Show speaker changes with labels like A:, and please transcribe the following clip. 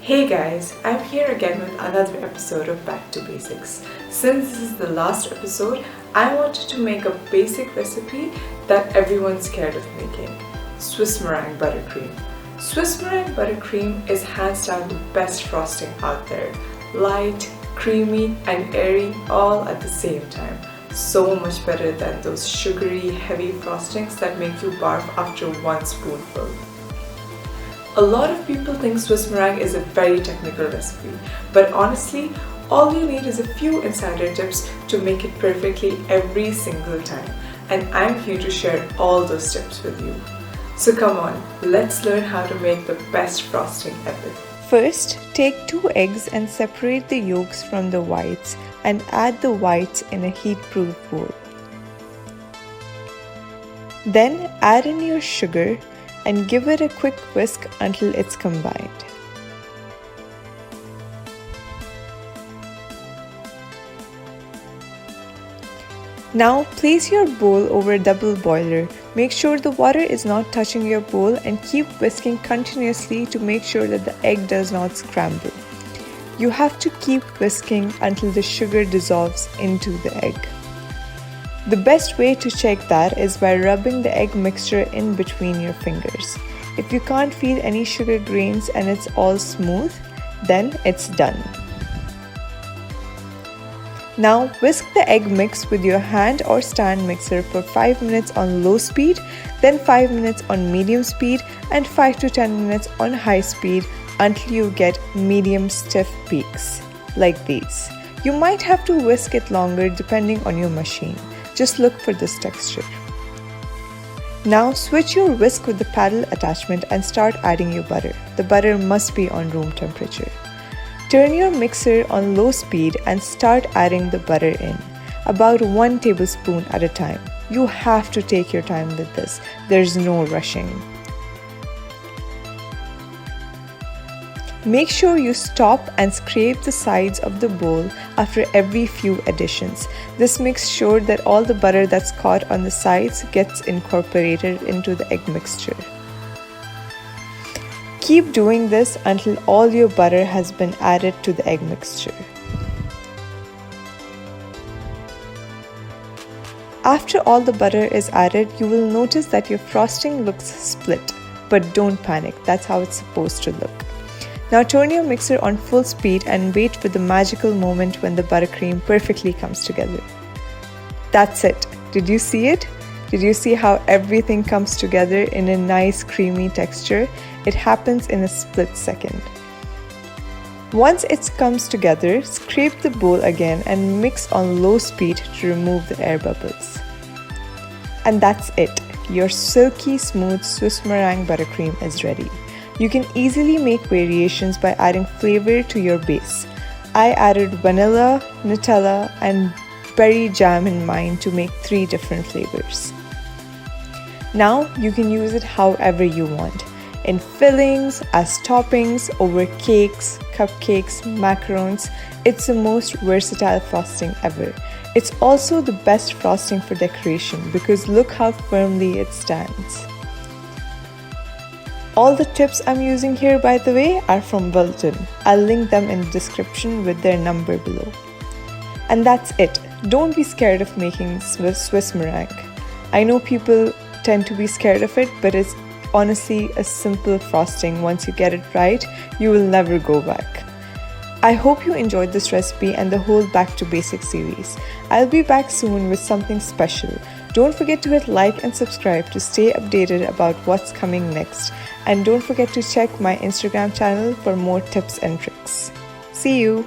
A: Hey guys, I'm here again with another episode of Back to Basics. Since this is the last episode, I wanted to make a basic recipe that everyone's scared of making. Swiss Meringue Buttercream. Swiss Meringue Buttercream is hands down the best frosting out there. Light, creamy and airy all at the same time. So much better than those sugary, heavy frostings that make you barf after one spoonful. A lot of people think Swiss meringue is a very technical recipe, but honestly, all you need is a few insider tips to make it perfectly every single time, and I'm here to share all those tips with you. So come on, let's learn how to make the best frosting ever.
B: First, take 2 eggs and separate the yolks from the whites and add the whites in a heat-proof bowl. Then add in your sugar and give it a quick whisk until it's combined. Now place your bowl over a double boiler. Make sure the water is not touching your bowl and keep whisking continuously to make sure that the egg does not scramble. You have to keep whisking until the sugar dissolves into the egg. The best way to check that is by rubbing the egg mixture in between your fingers. If you can't feel any sugar grains and it's all smooth, then it's done. Now whisk the egg mix with your hand or stand mixer for 5 minutes on low speed, then 5 minutes on medium speed and 5 to 10 minutes on high speed until you get medium stiff peaks, like these. You might have to whisk it longer depending on your machine. Just look for this texture. Now switch your whisk with the paddle attachment and start adding your butter. The butter must be on room temperature. Turn your mixer on low speed and start adding the butter in, about 1 tablespoon at a time. You have to take your time with this. There's no rushing. Make sure you stop and scrape the sides of the bowl after every few additions. This makes sure that all the butter that's caught on the sides gets incorporated into the egg mixture. Keep doing this until all your butter has been added to the egg mixture. After all the butter is added, you will notice that your frosting looks split, but don't panic, that's how it's supposed to look. Now turn your mixer on full speed and wait for the magical moment when the buttercream perfectly comes together. That's it. Did you see it? Did you see how everything comes together in a nice creamy texture? It happens in a split second. Once it comes together, scrape the bowl again and mix on low speed to remove the air bubbles. And that's it. Your silky smooth Swiss meringue buttercream is ready. You can easily make variations by adding flavor to your base. I added vanilla, Nutella, and berry jam in mine to make 3 different flavors. Now you can use it however you want. In fillings, as toppings, over cakes, cupcakes, macarons. It's the most versatile frosting ever. It's also the best frosting for decoration because look how firmly it stands. All the tips I'm using here, by the way, are from Wilton. I'll link them in the description with their number below. And that's it. Don't be scared of making Swiss meringue. I know people tend to be scared of it, but it's honestly a simple frosting. Once you get it right, you will never go back. I hope you enjoyed this recipe and the whole Back to Basics series. I'll be back soon with something special. Don't forget to hit like and subscribe to stay updated about what's coming next. And don't forget to check my Instagram channel for more tips and tricks. See you!